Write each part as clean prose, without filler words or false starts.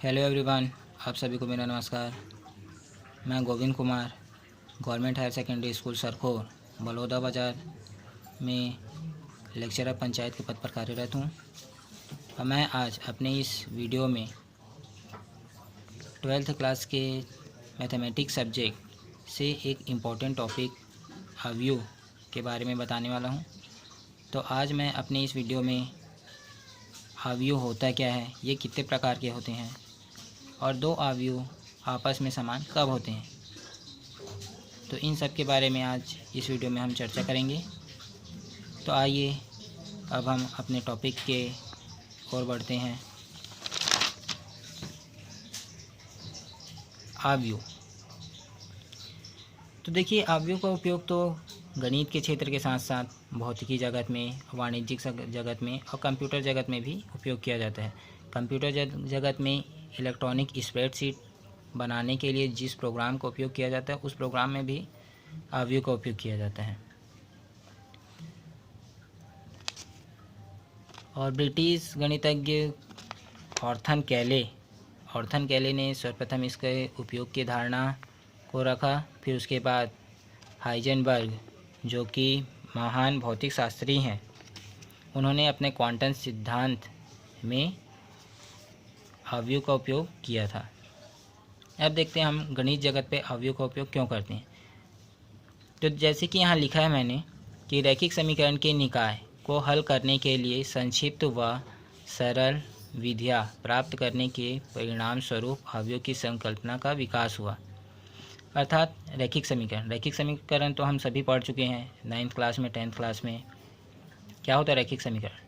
Hello everyone, आप सभी को मेरा नमस्कार। मैं Govind Kumar government higher secondary school Sarkhor Baloda Bazar में लेक्चरर पंचायत के पद पर कार्यरत हूँ। और मैं आज अपने इस वीडियो में 12th क्लास के मैथमेटिक्स सब्जेक्ट से एक इम्पॉर्टेंट टॉपिक अवयव के बारे में बताने वाला हूँ। तो आज मैं अपने इस वीडियो में अवयव होता क्या है, ये कितने प्रकार के होते हैं और दो अवयव आपस में समान कब होते हैं, तो इन सब के बारे में आज इस वीडियो में हम चर्चा करेंगे। तो आइए अब हम अपने टॉपिक के ओर बढ़ते हैं। अवयव। तो देखिए, अवयव का उपयोग तो गणित के क्षेत्र के साथ साथ भौतिकी जगत में, वाणिज्यिक जगत में और कंप्यूटर जगत में भी उपयोग किया जाता है। कंप्यूटर जगत में इलेक्ट्रॉनिक स्प्रेडशीट बनाने के लिए जिस प्रोग्राम का उपयोग किया जाता है, उस प्रोग्राम में भी अवयव का उपयोग किया जाता है। और ब्रिटिश गणितज्ञ ऑर्थन कैले ने सर्वप्रथम इसके उपयोग की धारणा को रखा। फिर उसके बाद हाइजेनबर्ग, जो कि महान भौतिक शास्त्री हैं, उन्होंने अपने क्वांटम सिद्धांत में अवयव का उपयोग किया था। अब देखते हैं हम गणित जगत पे अवयव का उपयोग क्यों करते हैं। तो जैसे कि यहाँ लिखा है मैंने कि रैखिक समीकरण के निकाय को हल करने के लिए संक्षिप्त व सरल विधियाँ प्राप्त करने के परिणाम स्वरूप अवयव की संकल्पना का विकास हुआ। अर्थात रैखिक समीकरण तो हम सभी पढ़ चुके हैं 9th क्लास में, 10th क्लास में। क्या होता है रैखिक समीकरण?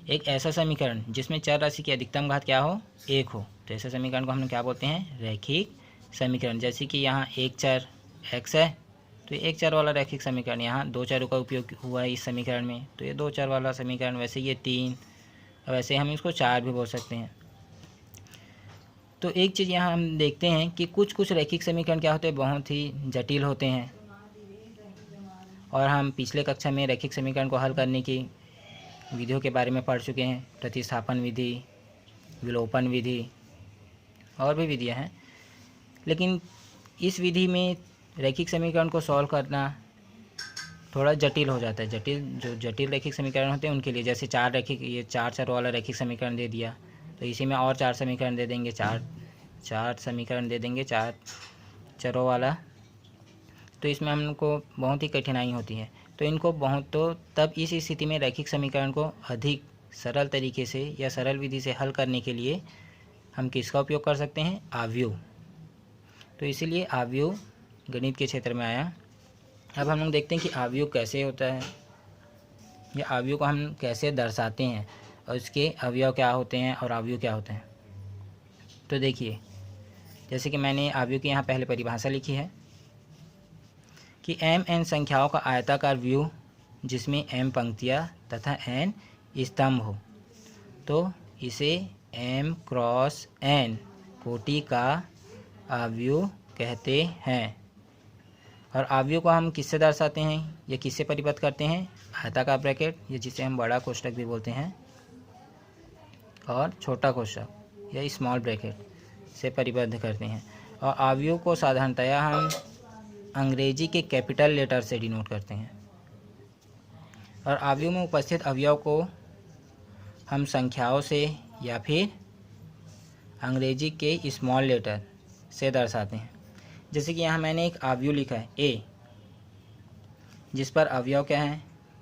एक ऐसा समीकरण जिसमें चर राशि की अधिकतम घात क्या हो? 1 हो। तो ऐसे समीकरण को हम क्या बोलते हैं? रैखिक समीकरण। जैसे कि यहाँ एक चर x है, तो एक चर वाला रैखिक समीकरण। यहाँ दो चरों का उपयोग हुआ है इस समीकरण में, तो ये दो चर वाला समीकरण। वैसे ये 3, वैसे हम इसको 4 भी बोल सकते हैं। तो एक चीज़ यहाँ हम देखते हैं कि कुछ रैखिक समीकरण क्या होते हैं, बहुत ही जटिल होते हैं। और हम पिछले कक्षा में रैखिक समीकरण को हल करने की विधियों के बारे में पढ़ चुके हैं। प्रतिस्थापन विधि, विलोपन विधि और भी विधियाँ हैं। लेकिन इस विधि में रैखिक समीकरण को सॉल्व करना थोड़ा जटिल हो जाता है। जो जटिल रैखिक समीकरण होते हैं उनके लिए, जैसे ये 4 चर वाला रैखिक समीकरण दे दिया, तो इसी में और 4 समीकरण दे देंगे, चार समीकरण दे देंगे 4 चरों वाला। तो इसमें हमको बहुत ही कठिनाई होती है। तो तब इस स्थिति में रैखिक समीकरण को अधिक सरल तरीके से या सरल विधि से हल करने के लिए हम किसका उपयोग कर सकते हैं? अवयव। तो इसीलिए अवयव गणित के क्षेत्र में आया। अब हम लोग देखते हैं कि अवयव कैसे होता है या अवयव को हम कैसे दर्शाते हैं और इसके अवयव क्या होते हैं और अवयव क्या होते हैं। तो देखिए, जैसे कि मैंने अवयव की यहाँ पहले परिभाषा लिखी है कि mn संख्याओं का आयताकार व्यू जिसमें m पंक्तियाँ तथा n स्तंभ हो, तो इसे m क्रॉस n कोटि का अवयव कहते हैं। और अवयव को हम किससे दर्शाते हैं या किससे परिबद्ध करते हैं? आयताकार ब्रैकेट, या जिसे हम बड़ा कोष्ठक भी बोलते हैं, और छोटा कोष्ठक या स्मॉल ब्रैकेट से परिबद्ध करते हैं। और अवयव को साधारणतया हम अंग्रेजी के कैपिटल लेटर से डिनोट करते हैं। और अवयव में उपस्थित अवयव को हम संख्याओं से या फिर अंग्रेजी के स्मॉल लेटर से दर्शाते हैं। जैसे कि यहाँ मैंने एक अवयव लिखा है a, जिस पर अवयव क्या है?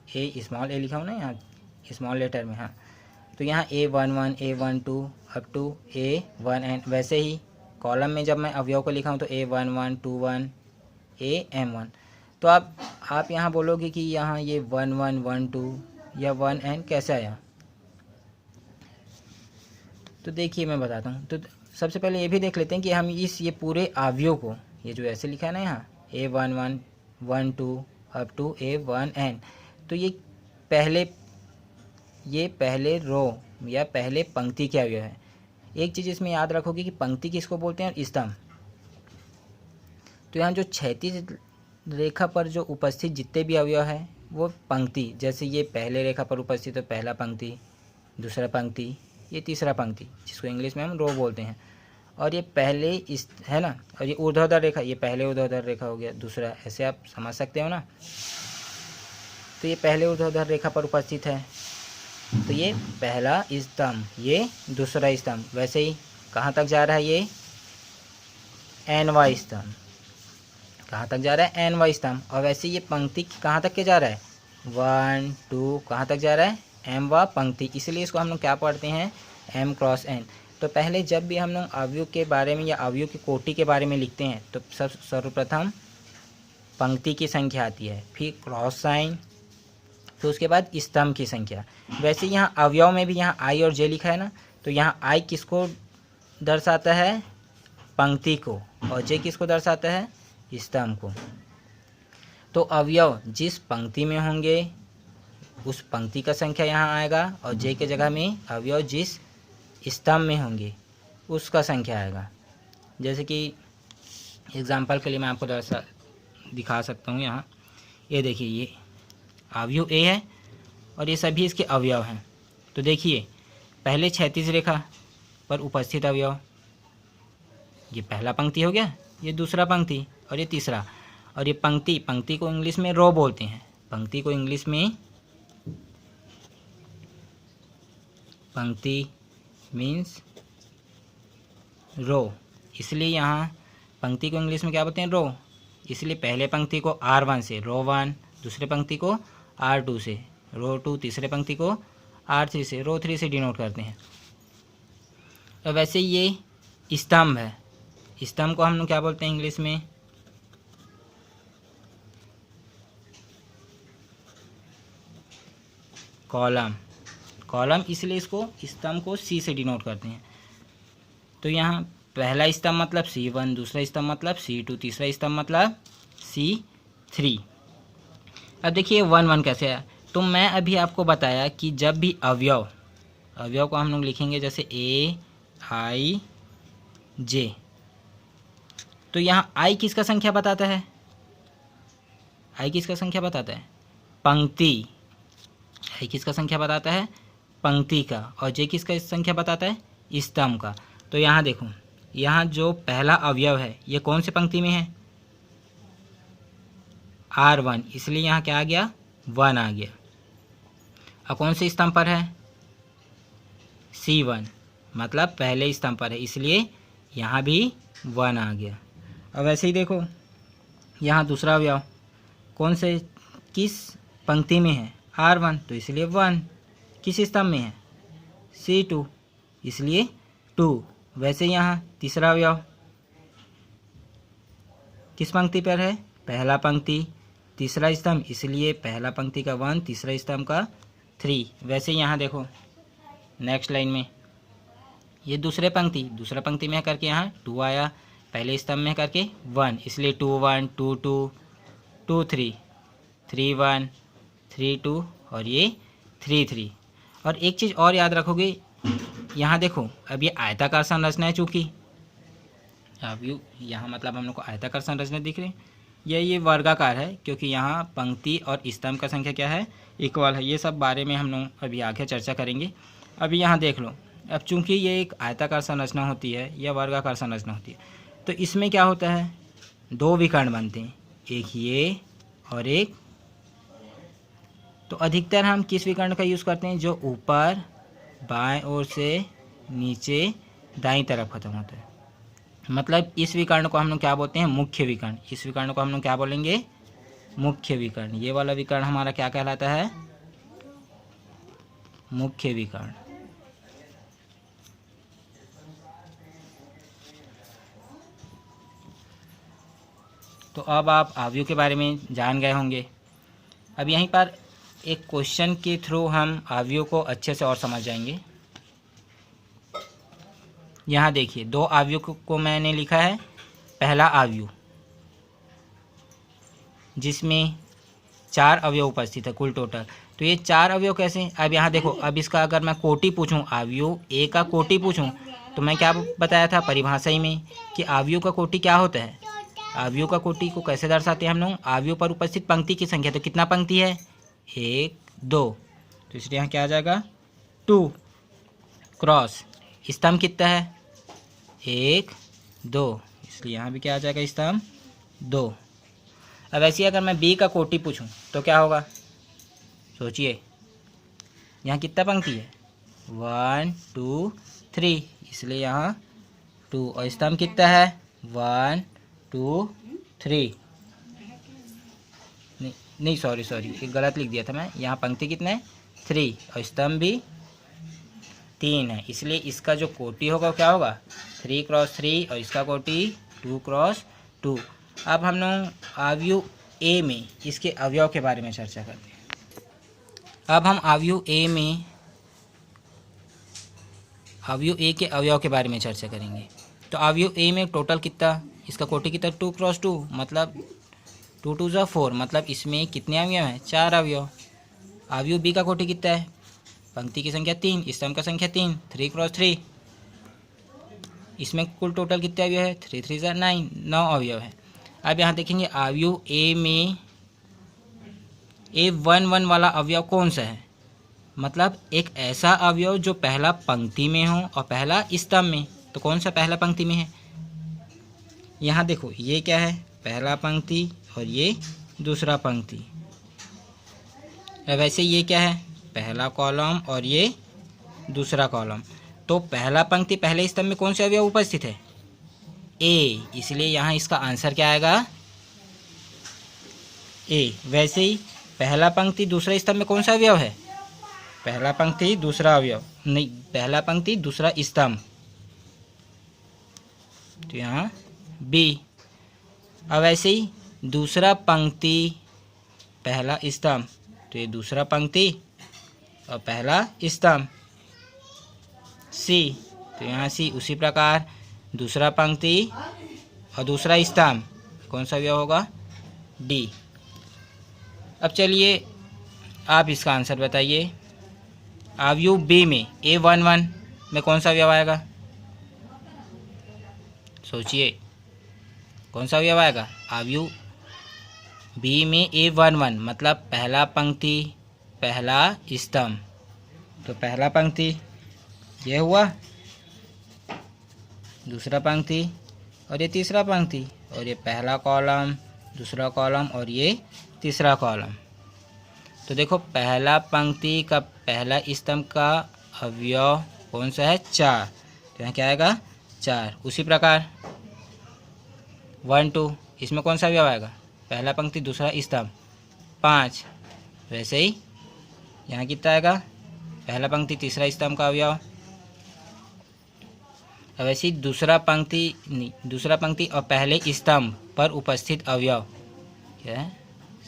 a, स्मॉल a लिखा हूँ ना यहाँ स्मॉल लेटर में। हाँ, तो यहाँ A11, A12 up to A1n। वैसे ही कॉलम में जब मैं अवयव को लिखा हूँ तो A11, 21, AM1। तो आप यहाँ बोलोगे कि यहाँ ये 11, 12 या 1n कैसे आया? तो देखिए मैं बताता हूँ। तो सबसे पहले ये भी देख लेते हैं कि हम ये पूरे अवयव को, ये जो ऐसे लिखा है ना यहाँ A11, 12 अप टू A1n, तो ये पहले रो या पहले पंक्ति के अवयव है। एक चीज़ इसमें याद रखोगे कि पंक्ति किसको बोलते हैं और स्तंभ। तो यहाँ जो क्षैतिज रेखा पर जो उपस्थित जितने भी अवयव हैं वो पंक्ति, जैसे ये पहले रेखा पर उपस्थित है, पहला पंक्ति, दूसरा पंक्ति, ये तीसरा पंक्ति, जिसको इंग्लिश में हम रो बोलते हैं। और ये पहले इस है ना, और ये ऊर्ध्वाधर रेखा, ये पहले ऊर्ध्वाधर रेखा हो गया, दूसरा, ऐसे आप समझ सकते हो ना। तो ये पहले ऊर्ध्वाधर रेखा पर उपस्थित है, तो ये पहला स्तंभ, ये दूसरा स्तंभ। वैसे ही कहाँ तक जा रहा है, ये एनवा स्तंभ, कहाँ तक जा रहा है, एनवा स्तंभ। और वैसे ये पंक्ति कहाँ तक के जा रहा है, 1 2, कहाँ तक जा रहा है, एम व पंक्ति, इसलिए इसको हम लोग क्या पढ़ते हैं, m क्रॉस n। तो पहले जब भी हम लोग अवयव के बारे में या अवयव की कोटि के बारे में लिखते हैं तो सर्वप्रथम पंक्ति की संख्या आती है, फिर क्रॉस साइन, फिर उसके बाद स्तंभ की संख्या। वैसे यहाँ अवयव में भी यहाँ i और j लिखा है ना, तो यहाँ i किसको दर्शाता है, पंक्ति को, और j किसको दर्शाता है, स्तंभ को। तो अवयव जिस पंक्ति में होंगे उस पंक्ति का संख्या यहाँ आएगा, और j के जगह में अवयव जिस स्तंभ में होंगे उसका संख्या आएगा। जैसे कि एग्जाम्पल के लिए मैं आपको दिखा सकता हूँ। यहाँ ये देखिए, ये अवयव A है और ये सभी इसके अवयव हैं। तो देखिए पहले क्षैतिज रेखा पर उपस्थित अवयव, ये पहला पंक्ति हो गया, ये दूसरा पंक्ति और ये तीसरा। और ये पंक्ति को इंग्लिश में रो बोलते हैं, पंक्ति को इंग्लिश में, पंक्ति मीन्स रो, इसलिए यहाँ पंक्ति को इंग्लिश में क्या बोलते हैं, रो। इसलिए पहले पंक्ति को R1 से रो 1, दूसरे पंक्ति को R2 से रो 2, तीसरे पंक्ति को R3 से रो 3 से डिनोट करते हैं। तो वैसे ये स्तंभ है, स्तंभ को हम लोग क्या बोलते हैं इंग्लिश में, कॉलम। कॉलम इसलिए इसको स्तंभ को C से डिनोट करते हैं। तो यहाँ पहला स्तंभ मतलब C1, दूसरा स्तंभ मतलब C2, तीसरा स्तंभ मतलब C3। अब देखिए 1 1 कैसे है। तो मैं अभी आपको बताया कि जब भी अवयव को हम लोग लिखेंगे जैसे A I J, तो यहाँ I किसका संख्या बताता है, I किसका संख्या बताता है, पंक्ति। I किसका संख्या बताता है, पंक्ति का। और J किसका संख्या बताता है, स्तंभ का। तो यहाँ देखो, यहाँ जो पहला अवयव है ये कौन से पंक्ति में है, R1, इसलिए यहाँ क्या आ गया, 1 आ गया। और कौन से स्तंभ पर है, C1, मतलब पहले स्तंभ पर है, इसलिए यहाँ भी 1 आ गया। अब वैसे ही देखो यहाँ दूसरा अवयव कौन से, किस पंक्ति में है, R1, तो इसलिए 1, किस स्तंभ में है, C2, इसलिए 2। वैसे यहाँ तीसरा अवयव किस पंक्ति पर है, पहला पंक्ति, तीसरा स्तंभ, इसलिए पहला पंक्ति का 1, तीसरा स्तंभ का 3। वैसे यहाँ देखो नेक्स्ट लाइन में ये दूसरा पंक्ति में है करके यहाँ 2 आया, पहले स्तंभ में करके 1, इसलिए 2 1 2 2 2 3 3 1 3 2 और ये 3 3। और एक चीज़ और याद रखोगे, यहाँ देखो अब ये आयताकार संरचना है, चूँकि अब यहाँ मतलब हम लोग को आयताकार संरचना दिख रही है, ये वर्गाकार है क्योंकि यहाँ पंक्ति और स्तंभ का संख्या क्या है, इक्वल है। ये सब बारे में हम लोग अभी आगे चर्चा करेंगे। अभी यहाँ देख लो, अब चूँकि ये एक आयताकार संरचना होती है या वर्गाकार संरचना होती है, तो इसमें क्या होता है, 2 विकर्ण बनते हैं, एक ये और एक, तो अधिकतर हम किस विकर्ण का यूज़ करते हैं, जो ऊपर बाएं ओर से नीचे दाईं तरफ खत्म होता है। मतलब इस विकर्ण को हम लोग क्या बोलते हैं, मुख्य विकर्ण। इस विकर्ण को हम लोग क्या बोलेंगे, मुख्य विकर्ण। ये वाला विकर्ण हमारा क्या कहलाता है, मुख्य विकर्ण। तो अब आप अवयव के बारे में जान गए होंगे। अब यहीं पर एक क्वेश्चन के थ्रू हम अवयव को अच्छे से और समझ जाएंगे। यहाँ देखिए 2 अवयव को मैंने लिखा है। पहला अवयव जिसमें 4 अवयव उपस्थित है कुल टोटल, तो ये 4 अवयव कैसे। अब यहाँ देखो, अब इसका अगर मैं कोटि पूछूं, अवयव A का कोटि पूछूं, तो मैं क्या बताया था परिभाषा ही में कि अवयव का कोटि क्या होता है। अवयव का कोटि को कैसे दर्शाते हैं हम लोग, अवयव पर उपस्थित पंक्ति की संख्या। तो कितना पंक्ति है, 1 2, तो इसलिए यहाँ क्या आ जाएगा 2, क्रॉस स्तंभ कितना है 1 2, इसलिए यहाँ भी क्या आ जाएगा स्तंभ 2। अब ऐसे अगर मैं बी का कोटि पूछूं तो क्या होगा, सोचिए। यहाँ कितना पंक्ति है 1 2 3, इसलिए यहाँ 2, और स्तंभ कितना है 1 2 3। नहीं सॉरी ये गलत लिख दिया था मैं। यहाँ पंक्ति कितना है 3 और स्तंभ भी 3 है, इसलिए इसका जो कोटि होगा वो क्या होगा 3 क्रॉस 3 और इसका कोटि 2 क्रॉस 2। अब हम लोग अवयव ए में इसके अवयव के बारे में चर्चा करते हैं। अब हम अवयव ए के अवयव के बारे में चर्चा करेंगे। तो अवयव ए में टोटल कितना, इसका कोटि कितना 2 क्रॉस 2, मतलब 2 2 ज़ा 4, मतलब इसमें कितने अवयव हैं 4 अवयव। अवयव बी का कोटि कितना है, पंक्ति की संख्या 3, स्तंभ का संख्या 3, 3 क्रॉस 3, इसमें कुल टोटल कितने अवयव है 3 3 ज़ा 9, 9 अवयव है। अब यहाँ देखेंगे अवयव ए में A11 वाला अवयव कौन सा है, मतलब एक ऐसा अवयव जो पहला पंक्ति में हो और पहला स्तंभ में। तो कौन सा पहला पंक्ति में है, यहाँ देखो ये क्या है पहला पंक्ति और ये दूसरा पंक्ति। अब वैसे ये क्या है पहला कॉलम और ये दूसरा कॉलम। तो पहला पंक्ति पहले स्तंभ में कौन से अवयव उपस्थित है ए, इसलिए यहाँ इसका आंसर क्या आएगा ए। वैसे ही पहला पंक्ति दूसरा स्तंभ में कौन सा अवयव है, पहला पंक्ति दूसरा अवयव, नहीं पहला पंक्ति दूसरा स्तंभ, तो यहाँ बी। अब ऐसे ही दूसरा पंक्ति पहला स्तंभ, तो ये दूसरा पंक्ति और पहला स्तंभ सी, तो यहाँ सी। उसी प्रकार दूसरा पंक्ति और दूसरा स्तंभ कौन सा अवयव होगा डी। अब चलिए आप इसका आंसर बताइए। अवयव बी में A11 में कौन सा अवयव आएगा, सोचिए कौन सा अवयव आएगा। अवयव बी में A11 मतलब पहला पंक्ति पहला स्तंभ, तो पहला पंक्ति ये हुआ, दूसरा पंक्ति और ये तीसरा पंक्ति, और ये पहला कॉलम दूसरा कॉलम और ये तीसरा कॉलम। तो देखो पहला पंक्ति का पहला स्तंभ का अवयव कौन सा है 4, तो यहाँ क्या आएगा 4। उसी प्रकार 1 2 इसमें कौन सा अवयव आएगा, पहला पंक्ति दूसरा स्तंभ 5। वैसे ही यहाँ कितना आएगा, पहला पंक्ति तीसरा स्तंभ का अवयव। अब वैसे ही दूसरा पंक्ति और पहले स्तंभ पर उपस्थित अवयव क्या है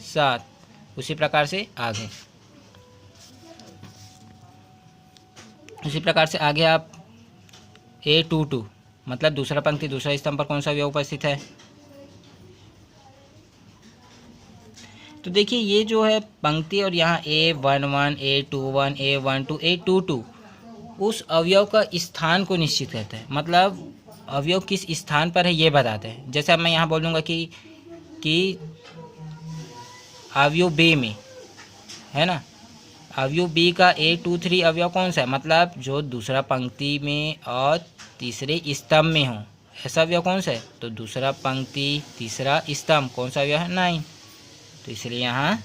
7। उसी प्रकार से आप A22 मतलब दूसरा पंक्ति दूसरा स्तंभ पर कौन सा अवयव उपस्थित है। तो देखिए ये जो है पंक्ति और यहाँ A11 A21 A12 A22 उस अवयव का स्थान को निश्चित करता है, मतलब अवयव किस स्थान पर है ये बताते हैं। जैसे अब मैं यहाँ बोलूँगा कि अवयव बी में है ना, अवयव बी का A23 अवयव कौन सा है, मतलब जो दूसरा पंक्ति में और तीसरे स्तंभ में हो ऐसा अवयव कौन सा है, तो दूसरा पंक्ति तीसरा स्तंभ कौन सा अवयव है 9, तो इसलिए यहाँ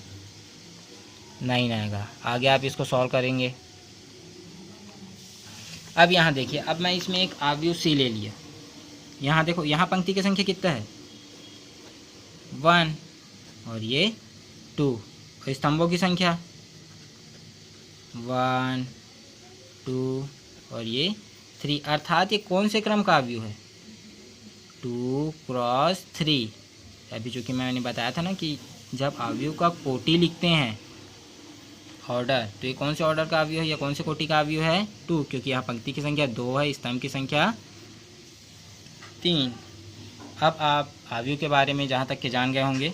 9 आएगा। आगे आप इसको सॉल्व करेंगे। अब यहाँ देखिए, अब मैं इसमें एक अवयव सी ले लिया। यहाँ देखो यहाँ पंक्ति की संख्या कितना है 1 और ये 2, और स्तंभों की संख्या 1 2 और ये 3, अर्थात ये कौन से क्रम का अवयव है 2 क्रॉस 3। अभी चूँकि मैंने बताया था ना कि जब अवयव का कोटि लिखते हैं ऑर्डर, तो ये कौन से ऑर्डर का अवयव है या कौन से कोटि का अवयव है 2, क्योंकि यहाँ पंक्ति की संख्या 2 है स्तंभ की संख्या 3। अब आप अवयव के बारे में जहाँ तक के जान गए होंगे।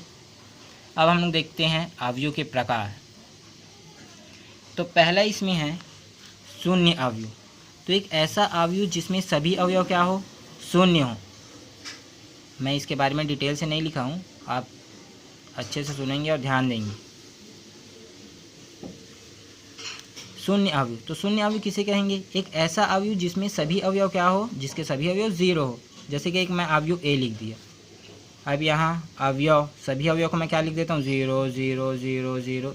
अब हम लोग देखते हैं अवयव के प्रकार। तो पहला इसमें है शून्य अवयव। तो एक ऐसा अवयव जिसमें सभी अवयव क्या हो शून्य हो। मैं इसके बारे में डिटेल से नहीं लिखा हूँ, आप अच्छे से सुनेंगे और ध्यान देंगे। शून्य अवयव। तो शून्य अवयव किसे कहेंगे? एक ऐसा अवयव जिसमें सभी अवयव क्या हो, जिसके सभी अवयव जीरो हो। जैसे कि एक मैं अवयव ए लिख दिया, अब यहाँ अवयव सभी अवयव को मैं क्या लिख देता हूँ? 0 0 0 0।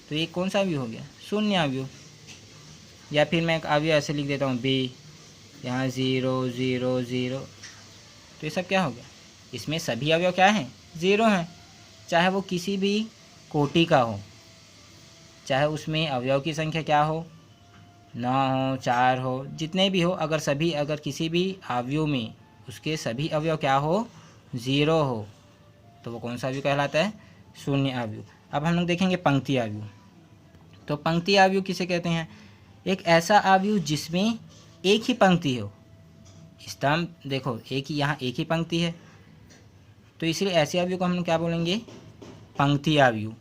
तो ये कौन सा अवयव हो गया? शून्य अवयव। या फिर मैं एक अवयव ऐसे लिख देता हूँ बी, यहाँ 0 0 0। तो ये सब क्या हो गया? इसमें सभी अवयव क्या हैं? ज़ीरो हैं। चाहे वो किसी भी कोटि का हो, चाहे उसमें अवयव की संख्या क्या हो, 9 हो, 4 हो, जितने भी हो, अगर किसी भी अवयव में उसके सभी अवयव क्या हो? ज़ीरो हो, तो वो कौन सा अवयव कहलाता है? शून्य अवयव। अब हम लोग देखेंगे पंक्ति अवयव। तो पंक्ति अवयव किसे कहते हैं? एक ऐसा अवयव जिसमें एक ही पंक्ति हो। स्तंभ देखो, यहाँ एक ही पंक्ति है, तो इसलिए ऐसे अवयव को हम लोग क्या बोलेंगे? पंक्ति अवयव।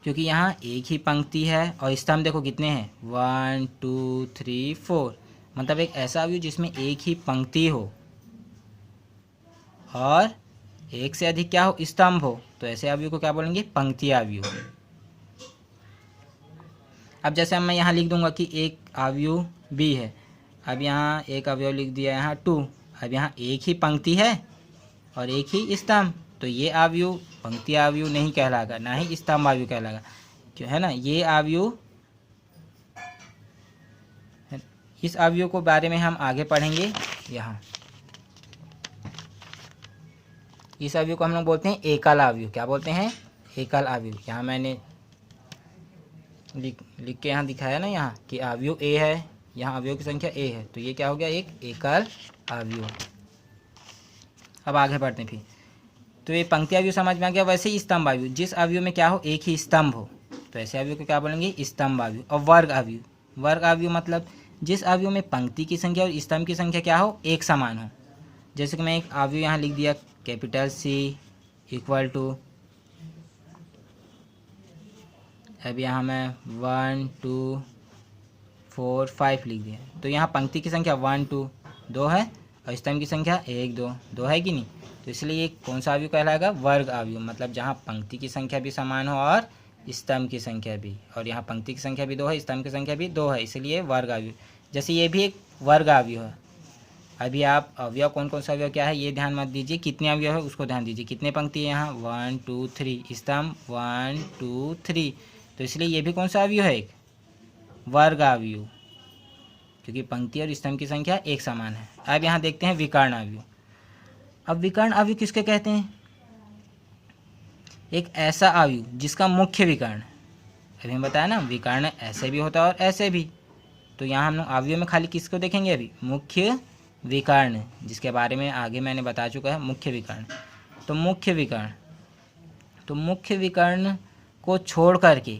क्योंकि यहाँ एक ही पंक्ति है और स्तंभ देखो कितने हैं? 1 2 3 4। मतलब एक ऐसा अवयव जिसमें एक ही पंक्ति हो और एक से अधिक क्या हो? स्तंभ हो, तो ऐसे अवयव को क्या बोलेंगे? पंक्ति अवयव। अब जैसे मैं यहाँ लिख दूंगा कि एक अवयव बी है, अब यहाँ एक अवयव लिख दिया, यहाँ 2। अब यहाँ एक ही पंक्ति है और एक ही स्तंभ, तो ये अवयव पंक्ति अवयव नहीं कहलाएगा, ना ही स्तंभ अवयव कहलाएगा, क्यों है ना? ये अवयव, इस अवयव को बारे में हम आगे पढ़ेंगे। यहाँ इस अवयव को हम लोग बोलते हैं एकल अवयव। क्या बोलते हैं? एकल अवयव। यहाँ मैंने लिख के यहाँ दिखाया ना, यहाँ कि अवयव ए है, यहाँ अवयव की संख्या ए है, तो ये क्या हो गया? एक एकल अवयव। अब आगे बढ़ते हैं फिर। तो ये पंक्ति अवयव समझ में आ गया। वैसे ही स्तंभ अवयव, जिस अवयव में क्या हो? एक ही स्तंभ हो, तो ऐसे अवयव को क्या बोलेंगे? स्तंभ अवयव। और वर्ग अवयव। वर्ग अवयव मतलब जिस अवयव में पंक्ति की संख्या और स्तंभ की संख्या क्या हो? एक समान हो। जैसे कि मैं एक अवयव यहाँ लिख दिया, कैपिटल C इक्वल टू, अब यहाँ मैं 1 2 4 5 लिख दिया, तो यहाँ पंक्ति की संख्या 1 2 2 है और स्तंभ की संख्या 1 2 2 है कि नहीं? तो इसलिए ये कौन सा अवयव कहलाएगा? वर्ग अवयव। मतलब जहाँ पंक्ति की संख्या भी समान हो और स्तंभ की संख्या भी, और यहाँ पंक्ति की संख्या भी 2 है, स्तंभ की संख्या भी 2 है, इसलिए वर्ग अवयव। जैसे ये भी एक वर्ग अवयव है। अभी आप अवयव कौन कौन सा अवयव क्या है ये ध्यान मत दीजिए, कितने अवयव है उसको ध्यान दीजिए। कितने पंक्ति है यहाँ? 1 2 3, स्तंभ 1 2 3, तो इसलिए ये भी कौन सा अवयव है? एक वर्ग अवयव, क्योंकि पंक्ति और स्तंभ की संख्या एक समान है। अब यहाँ देखते हैं विकर्ण अवयव। अब विकर्ण अवयव किसके कहते हैं? एक ऐसा अवयव जिसका मुख्य विकर्ण, अभी हम बताया ना विकर्ण ऐसे भी होता है और ऐसे भी, तो यहाँ हम लोग अवयव में खाली किसको देखेंगे? अभी मुख्य विकर्ण, जिसके बारे में आगे मैंने बता चुका है, मुख्य विकर्ण। तो मुख्य विकर्ण को छोड़ करके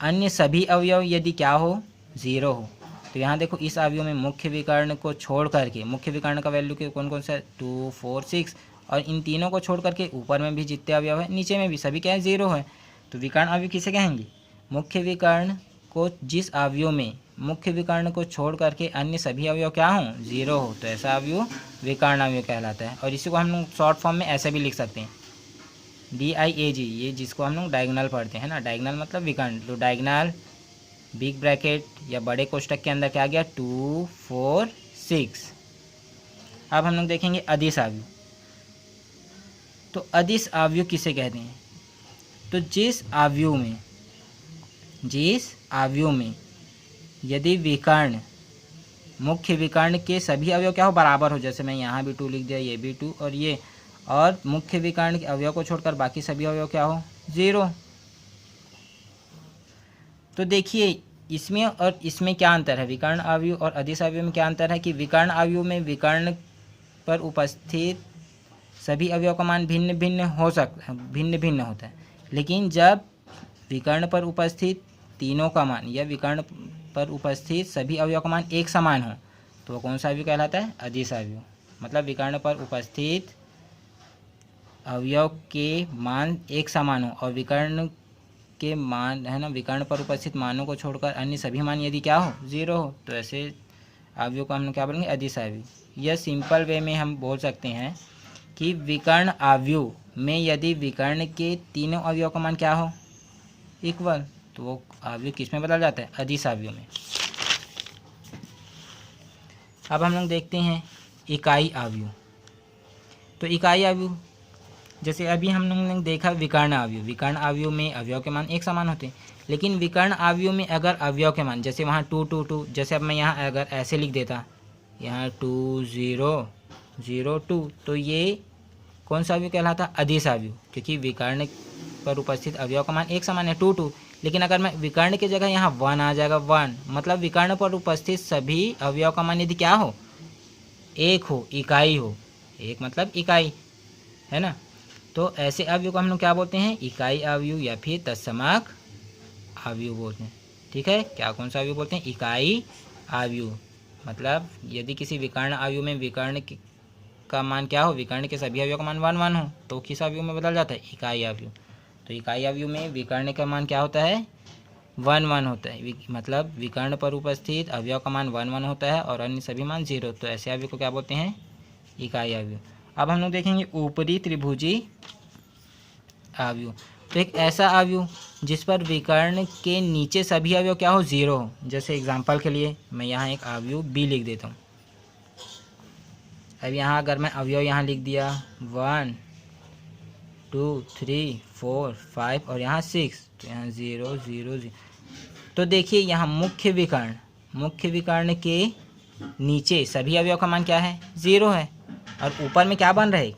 अन्य सभी अवयव यदि क्या हो? ज़ीरो हो। तो यहाँ देखो इस अवयव में मुख्य विकर्ण को छोड़ करके, मुख्य विकर्ण का वैल्यू के कौन कौन सा है? 2 4 6, और इन तीनों को छोड़ करके ऊपर में भी जितने अवयव है, नीचे में भी सभी क्या है? ज़ीरो है। तो विकर्ण अवयव किसे कहेंगे? मुख्य विकर्ण को, जिस अवयव में मुख्य विकर्ण को छोड़ करके अन्य सभी अवयव क्या हों? ज़ीरो हो, तो ऐसा अवयव विकर्ण अवयव कहलाता है। और इसी को हम लोग शॉर्ट फॉर्म में ऐसे भी लिख सकते हैं, DIAG, ये जिसको हम लोग डायगोनल पढ़ते हैं ना, डायगोनल मतलब विकर्ण। तो डायगोनल बिग ब्रैकेट या बड़े कोष्टक के अंदर क्या आ गया? 2 4 6। अब हम लोग देखेंगे अदिश अवयव। तो अदिश अवयव किसे कहते हैं? तो जिस अवयव में यदि विकर्ण, मुख्य विकर्ण के सभी अवयव क्या हो? बराबर हो। जैसे मैं यहाँ भी 2 लिख दिया, ये भी 2 और ये, और मुख्य विकर्ण के अवयव को छोड़कर बाकी सभी अवयव क्या हो? ज़ीरो। तो देखिए इसमें और इसमें क्या अंतर है? विकर्ण अवयव और अदिश अवयव में क्या अंतर है कि विकर्ण अवयव में विकर्ण पर उपस्थित सभी अवयव का मान भिन्न भिन्न होता है, लेकिन जब विकर्ण पर उपस्थित तीनों का मान या विकर्ण पर उपस्थित सभी अवयव का मान एक समान हो, तो वो कौन सा अवयव कहलाता है? अदिश अवयव। मतलब विकर्ण पर उपस्थित अवयव के मान एक समान हो और विकर्ण के मान है ना, विकर्ण पर उपस्थित मानों को छोड़कर अन्य सभी मान यदि क्या हो? ज़ीरो हो, तो ऐसे अवयव को हम क्या बोलेंगे? अदिश अवयव। यह सिंपल वे में हम बोल सकते हैं कि विकर्ण अवयव में यदि विकर्ण के तीनों अवयव का मान क्या हो? इक्वल, तो वो अवयव किस में बदल जाता है? अदिश अवयव में। अब हम लोग देखते हैं इकाई अवयव। तो इकाई अवयव जैसे अभी हम लोगों ने देखा विकर्ण अवयव। विकर्ण अवयव में अवयव के मान एक समान होते हैं, लेकिन विकर्ण अवयव में अगर अवयव के मान जैसे वहाँ 2 2 2, जैसे अब मैं यहाँ अगर ऐसे लिख देता, यहाँ 2 0 0 2, तो ये कौन सा अवयव कहलाता? अदिश अवयव, क्योंकि विकर्ण पर उपस्थित अवयव का मान एक समान है 2 2। लेकिन अगर मैं विकर्ण की जगह यहाँ 1 आ जाएगा 1, मतलब विकर्ण पर उपस्थित सभी अवयव का मान यदि क्या हो? एक हो, इकाई हो। एक मतलब इकाई, है ना। तो ऐसे अवयव को हम लोग क्या बोलते हैं? इकाई अवयव या फिर तत्समक अवयव बोलते हैं। ठीक है, क्या कौन सा अवयव बोलते हैं? इकाई अवयव। मतलब यदि किसी विकर्ण अवयव में विकर्ण का मान क्या हो? विकर्ण के सभी अवयव का मान 1 1 हो, तो किस अवयव में बदल जाता है? इकाई अवयव। तो इकाई अवयव में विकर्ण का मान क्या होता है? 1 1 होता है। मतलब विकर्ण पर उपस्थित अवयव का मान 1 1 होता है और अन्य सभी मान 0। तो ऐसे अवयव को क्या बोलते हैं? इकाई अवयव। अब हम लोग देखेंगे ऊपरी त्रिभुजी अवयव। तो एक ऐसा अवयव जिस पर विकर्ण के नीचे सभी अवयव क्या हो? 0 हो। जैसे एग्जांपल के लिए मैं यहाँ एक अवयव बी लिख देता हूँ। अब यहाँ अगर मैं अवयव यहाँ लिख दिया 1 2 3 4 5 और यहाँ 6, तो यहाँ 0 0 0। तो देखिए यहाँ मुख्य विकर्ण के नीचे सभी अवयव का मान क्या है? 0 है। और ऊपर में क्या बन रहा है?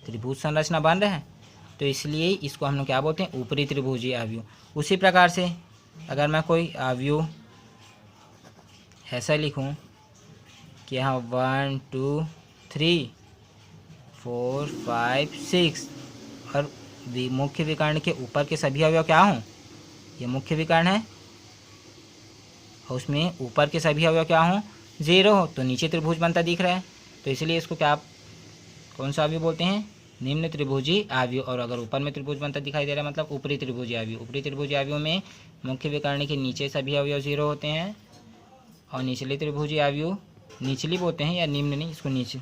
त्रिभुज संरचना बन रहा है। तो इसलिए इसको हम लोग क्या बोलते हैं? ऊपरी त्रिभुजीय अवयव। उसी प्रकार से अगर मैं कोई अवयव ऐसा लिखूं कि यहाँ 1 2 3 4 5 6 और मुख्य विकर्ण के ऊपर के सभी अवयव क्या हों? ये मुख्य विकर्ण है और उसमें ऊपर के सभी अवयव क्या हों? 0 हो, तो नीचे त्रिभुज बनता दिख रहा है। तो इसलिए इसको क्या कौन सा अवयव बोलते हैं? निम्न त्रिभुजी अवयव। और अगर ऊपर में त्रिभुज बनता दिखाई दे रहा है मतलब ऊपरी त्रिभुजी अवयव। ऊपरी त्रिभुजी अवयव में मुख्य विकर्ण के नीचे सभी अवयव 0 होते हैं और निचले त्रिभुजी अवयव, निचली बोलते हैं या निम्न नहीं, इसको नीचे।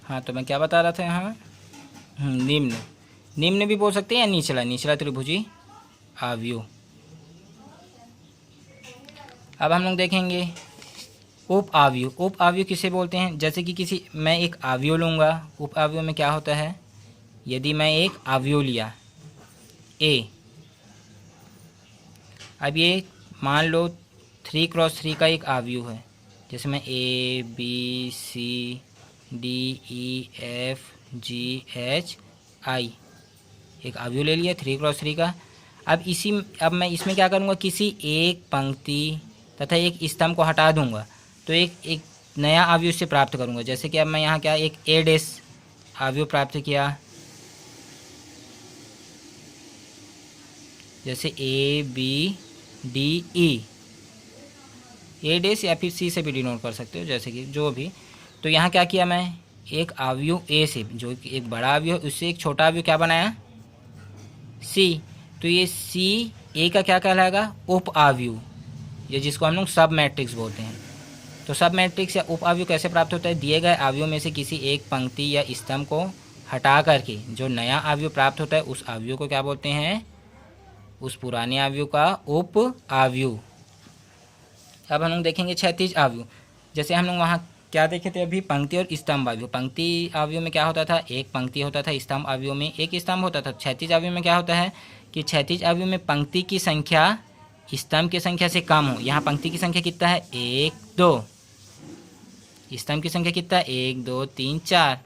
हाँ, तो मैं क्या बता रहा था यहाँ? निम्न भी बोल सकते हैं या निचला त्रिभुजी अवयव। अब हम लोग देखेंगे उप अवयव किसे बोलते हैं? जैसे कि मैं एक अवयव लूँगा। उप अवयव में क्या होता है? यदि मैं एक अवयव लिया ए, अब ये मान लो 3x3 का एक अवयव है। जैसे मैं A B C D E F G H I एक अवयव ले लिया 3x3 का। अब मैं इसमें क्या करूँगा? किसी एक पंक्ति तथा एक स्तंभ को हटा दूँगा, तो एक नया अवयव से प्राप्त करूँगा। जैसे कि अब मैं यहाँ क्या एक A' अवयव प्राप्त किया। जैसे A B D E, A' या फिर C से भी डिनोट कर सकते हो, जैसे कि जो भी। तो यहाँ क्या किया मैं? एक अवयव A से, जो एक बड़ा अवयव है, उससे एक छोटा अवयव क्या बनाया? C। तो ये C A का क्या कहलाएगा? उप अवयव, ये जिसको हम लोग सब मैट्रिक्स बोलते हैं। तो सब मैट्रिक्स या उप अवयव कैसे प्राप्त होता है? दिए गए अवयव में से किसी एक पंक्ति या स्तंभ को हटा करके जो नया अवयव प्राप्त होता है उस अवयव को क्या बोलते हैं? उस पुराने अवयव का उप अवयव। अब हम लोग देखेंगे क्षैतिज अवयव। जैसे हम लोग वहाँ क्या देखे थे अभी? पंक्ति और स्तंभ अवयव। पंक्ति अवयव में क्या होता था? एक पंक्ति होता था। स्तंभ अवयव में एक स्तंभ होता था। क्षैतिज अवयव में क्या होता है कि क्षैतिज अवयव में पंक्ति की संख्या स्तंभ की संख्या से कम हो। यहाँ पंक्ति की संख्या कितना है? 1 2। स्तंभ की संख्या कितना है? 1 2 3 4।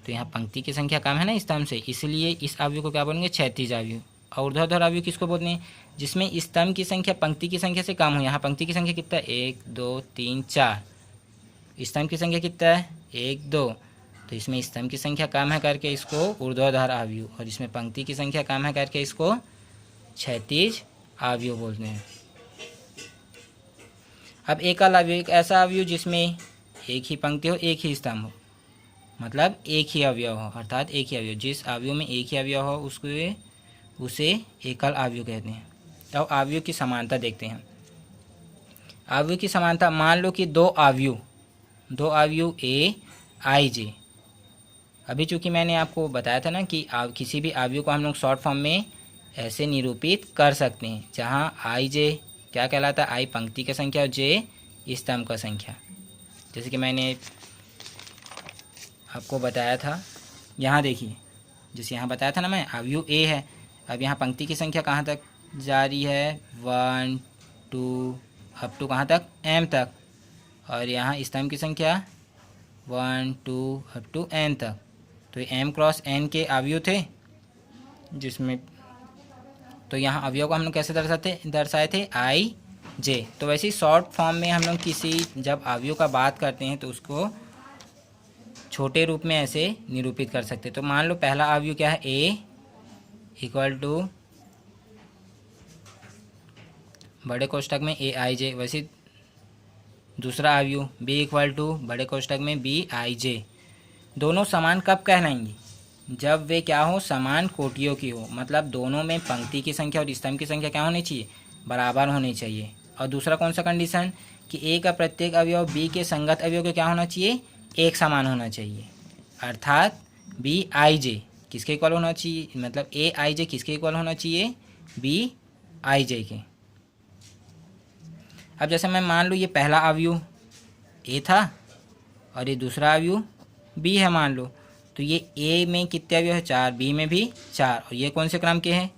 तो यहाँ पंक्ति की संख्या कम है ना स्तंभ से, इसलिए इस अवयव को क्या बोलेंगे? क्षैतिज अवयव। और ऊर्ध्वाधर अवयव किसको बोलते हैं? जिसमें स्तंभ की संख्या पंक्ति की संख्या से कम हो। यहाँ पंक्ति की संख्या कितना है? 1 2 3 4। स्तंभ की संख्या कितना है? 1 2। तो इसमें स्तंभ की संख्या कम है करके इसको ऊर्ध्वाधर अवयव, और इसमें पंक्ति की संख्या कम है करके इसको क्षैतिज अवयव बोलते हैं। अब एकल अवयव एक ऐसा अवयव जिसमें एक ही पंक्ति हो, एक ही स्तंभ हो, मतलब एक ही अवयव हो, अर्थात एक ही अवयव। जिस अवयव में एक ही अवयव हो उसे एकल अवयव कहते हैं। तो अवयव की समानता देखते हैं। अवयव की समानता, मान लो कि दो अवयव A I J, अभी चूँकि मैंने आपको बताया था ना कि किसी भी अवयव को हम लोग शॉर्ट फॉर्म में ऐसे निरूपित कर सकते हैं, जहाँ आई जे क्या कहलाता है, आई पंक्ति की संख्या और जे स्तंभ का संख्या। जैसे कि मैंने आपको बताया था, यहाँ देखिए, जैसे यहाँ बताया था ना मैं, अवयव ए है। अब यहाँ पंक्ति की संख्या कहाँ तक जा रही है, 1 2 अप टू कहाँ तक, m तक, और यहाँ स्तंभ की संख्या 1 2 अप टू n तक। तो ये m क्रॉस n के अवयव थे, जिसमें तो यहाँ अवयव को हम लोग कैसे दर्शाए थे, आई जे। तो वैसे ही शॉर्ट फॉर्म में हम लोग किसी जब अवयव का बात करते हैं तो उसको छोटे रूप में ऐसे निरूपित कर सकते हैं। तो मान लो पहला अवयव क्या है, a इक्वल टू बड़े कोष्ठक में ए आई जे। वैसे दूसरा अवयव b इक्वल टू बड़े कोष्ठक में b आई जे। दोनों समान कब कहलाएंगे, जब वे क्या हो, समान कोटियों की हो। मतलब दोनों में पंक्ति की संख्या और स्तंभ की संख्या क्या होनी चाहिए, बराबर होनी चाहिए। और दूसरा कौन सा कंडीशन, कि a का प्रत्येक अवयव b के संगत अवयव के क्या होना चाहिए, एक समान होना चाहिए। अर्थात b आई जे किसके इक्वल होना चाहिए, मतलब a आई जे किसके इक्वल होना चाहिए, b आई जे के। अब जैसे मैं मान लूँ ये पहला अवयव a था और ये दूसरा अवयव b है मान लो, तो ये a में कितने अवयव है, 4, b में भी 4, और ये कौन से क्रम के हैं,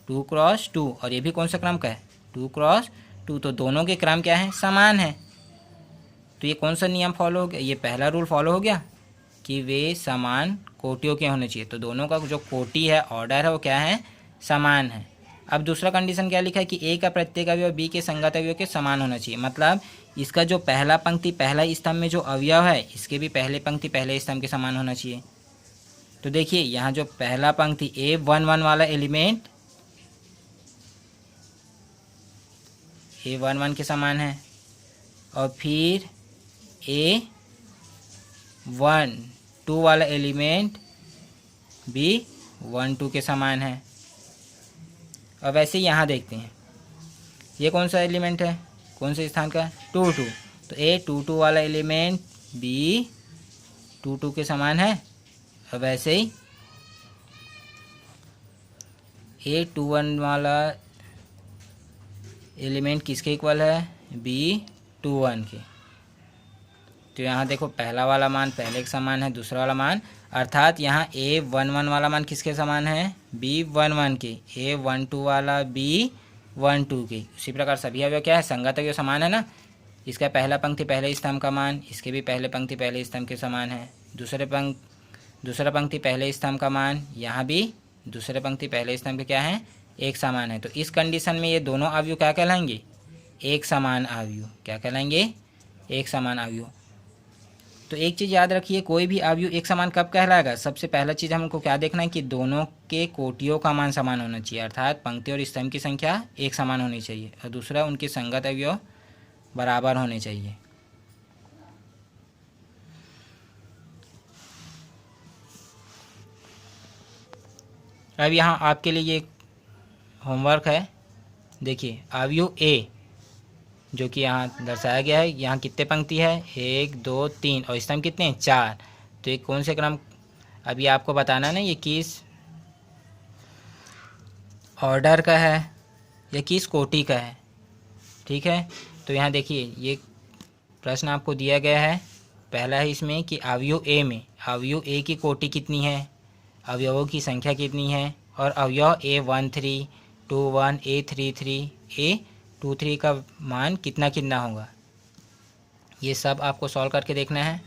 2 क्रॉस 2, और ये भी कौन सा क्रम का है, 2 क्रॉस 2। तो दोनों के क्रम क्या है, समान है। तो ये कौन सा नियम फॉलो हो गया, ये पहला रूल फॉलो हो गया कि वे समान कोटियों के होने चाहिए। तो दोनों का जो कोटि है, ऑर्डर है, वो क्या है, समान है। अब दूसरा कंडीशन क्या लिखा है कि a का प्रत्येक अवयव b के संगत अवयव के समान होना चाहिए। मतलब इसका जो पहला पंक्ति पहला स्तंभ में जो अवयव है, इसके भी पहले पंक्ति पहले स्तंभ के समान होना चाहिए। तो देखिए यहाँ जो पहला पंक्ति A11 वाला एलिमेंट A11 के समान है, और फिर A12 वाला एलिमेंट B12 के समान है। और वैसे ही यहाँ देखते हैं, ये कौन सा एलिमेंट है, कौन से स्थान का, 2 2। तो A22 वाला एलिमेंट B22 के समान है। और वैसे ही A21 वाला एलिमेंट किसके इक्वल है, B21 के। तो यहाँ देखो पहला वाला मान पहले के समान है, दूसरा वाला मान, अर्थात यहाँ A11 वाला मान किसके समान है, B11 के, A12 वाला B12 के। उसी प्रकार सभी अवयव क्या है, संगत अवयव समान है ना। इसका पहला पंक्ति पहले स्तंभ का मान इसके भी पहले पंक्ति पहले स्तंभ के समान है। दूसरा पंक्ति पहले स्तंभ का मान यहाँ भी दूसरे पंक्ति पहले स्तंभ के क्या है, एक समान है। तो इस कंडीशन में ये दोनों अवयव क्या कहलाएंगे, एक समान अवयव। क्या कहलाएंगे, एक समान अवयव। तो एक चीज़ याद रखिए, कोई भी अवयव एक समान कब कहलाएगा, सबसे पहला चीज़ हमको क्या देखना है कि दोनों के कोटियों का मान समान होना चाहिए, अर्थात पंक्ति और स्तंभ की संख्या एक समान होनी चाहिए। और दूसरा उनके संगत अवयव बराबर होने चाहिए। अब यहाँ आपके लिए एक होमवर्क है। देखिए अवयव ए जो कि यहाँ दर्शाया गया है, यहाँ कितने पंक्ति है, 1 2 3, और स्तंभ कितने हैं, 4। तो ये कौन से क्रम, अभी आपको बताना ना ये किस ऑर्डर का है या किस कोटि का है, ठीक है। तो यहाँ देखिए ये प्रश्न आपको दिया गया है। पहला है इसमें कि अवयव ए में अवयव ए की कोटि कितनी है, अवयवों की संख्या कितनी है, और अवयव A13 21 A33 A23 का मान कितना कितना होगा, ये सब आपको सॉल्व करके देखना है।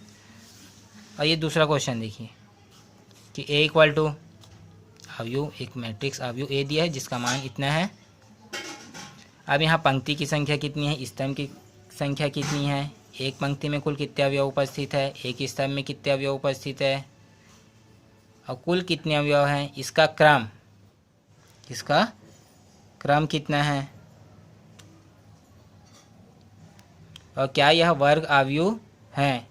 और ये दूसरा क्वेश्चन देखिए कि A इक्वल टू अवयव, एक मैट्रिक्स अवयव A दिया है जिसका मान इतना है। अब यहाँ पंक्ति की संख्या कितनी है, स्तंभ की संख्या कितनी है, एक पंक्ति में कुल कितने अवयव उपस्थित है, एक स्तंभ में कितने अवयव उपस्थित है, और कुल कितने अवयव हैं, इसका क्रम कितना है, और क्या यह वर्ग अवयव हैं।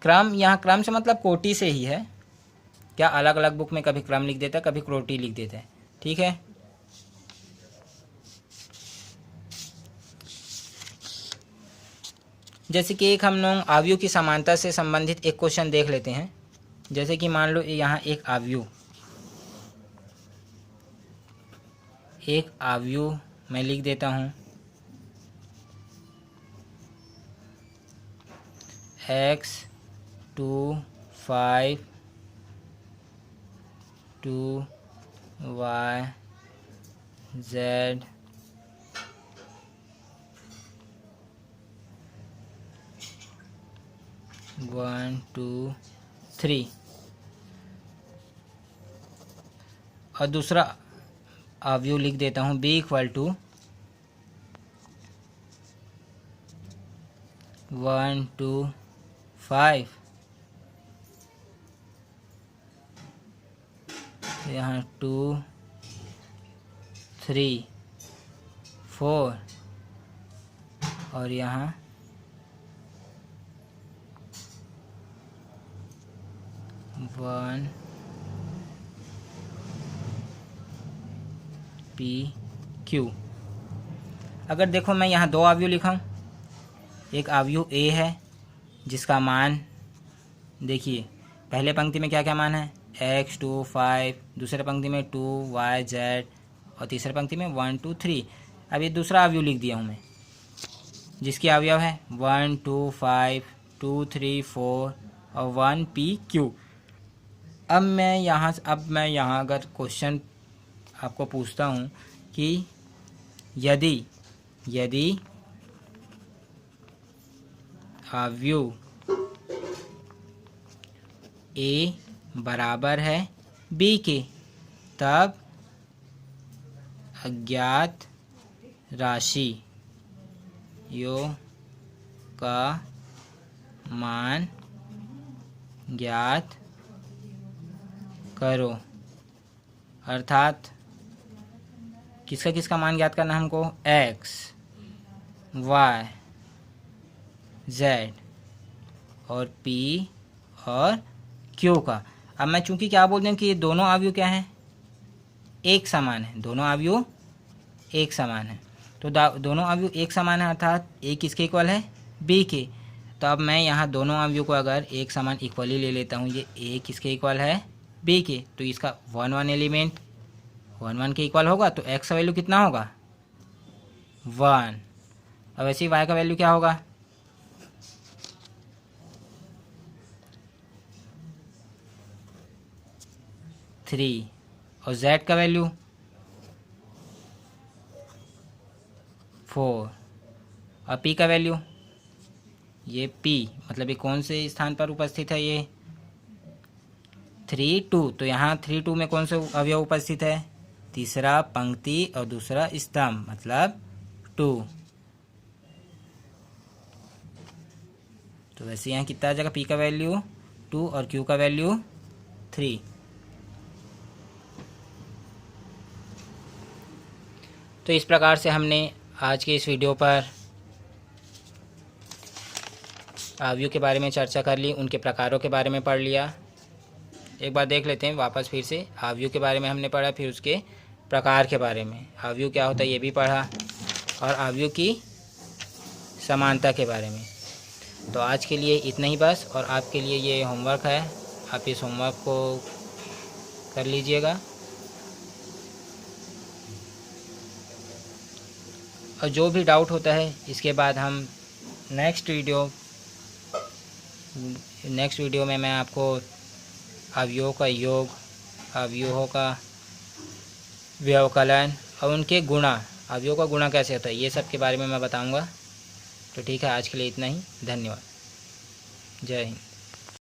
क्रम, यहाँ क्रम से मतलब कोटि से ही है। क्या अलग अलग बुक में कभी क्रम लिख देता है, कभी कोटि लिख देता है, ठीक है। जैसे कि एक हम लोग अवयव की समानता से संबंधित एक क्वेश्चन देख लेते हैं। जैसे कि मान लो यहाँ एक अवयव मैं लिख देता हूँ x 2 5 2 y z 1 2 3 और दूसरा अवयव लिख देता हूँ b इक्वल टू 1 2 5 यहाँ 2 3 4 और यहाँ 1 p q। अगर देखो मैं यहाँ दो अवयव लिखा हूँ, एक अवयव a है जिसका मान देखिए पहले पंक्ति में क्या क्या मान है x 2 5, दूसरे पंक्ति में 2 y z और तीसरे पंक्ति में 1 2 3। अब ये दूसरा अवयव लिख दिया हूँ मैं जिसकी अवयव है 1 2 5 2 3 4 और 1 p q। अब मैं यहाँ अगर क्वेश्चन आपको पूछता हूँ कि यदि अवयव a बराबर है b के, तब अज्ञात राशि यो का मान ज्ञात करो। अर्थात किसका मान ज्ञात करना है हमको, x y z और p और q का। अब मैं चूंकि क्या बोल दूँ कि ये दोनों अवयव क्या हैं, एक समान है, दोनों अवयव एक समान है। तो दोनों अवयव एक समान है अर्थात a किसके इक्वल है, b के। तो अब मैं यहाँ दोनों अवयव को अगर एक समान इक्वली ले लेता हूँ, ये a किसके इक्वल है, b के, तो इसका 1 1 एलिमेंट 1 1 के इक्वल होगा, तो x का वैल्यू कितना होगा 1। अब ऐसे ही y का वैल्यू क्या होगा 3 और z का वैल्यू 4 और p का वैल्यू, ये p मतलब ये कौन से स्थान पर उपस्थित है, ये 3 2। तो यहाँ 3 2 में कौन से अवयव उपस्थित है, तीसरा पंक्ति और दूसरा स्तंभ मतलब 2। तो वैसे यहाँ कितना आ जाएगा, p का वैल्यू 2 और q का वैल्यू 3। तो इस प्रकार से हमने आज के इस वीडियो पर अवयव के बारे में चर्चा कर ली, उनके प्रकारों के बारे में पढ़ लिया। एक बार देख लेते हैं वापस फिर से। अवयव के बारे में हमने पढ़ा, फिर उसके प्रकार के बारे में, अवयव क्या होता है ये भी पढ़ा, और अवयव की समानता के बारे में। तो आज के लिए इतना ही बस, और आपके लिए ये होमवर्क है, आप इस होमवर्क को कर लीजिएगा। और जो भी डाउट होता है इसके बाद हम नेक्स्ट वीडियो में मैं आपको अवयवों का योग, अवयवों का व्यवकलन और उनके गुणा, अवयवों का गुणा कैसे होता है, ये सब के बारे में मैं बताऊंगा। तो ठीक है, आज के लिए इतना ही। धन्यवाद। जय हिंद।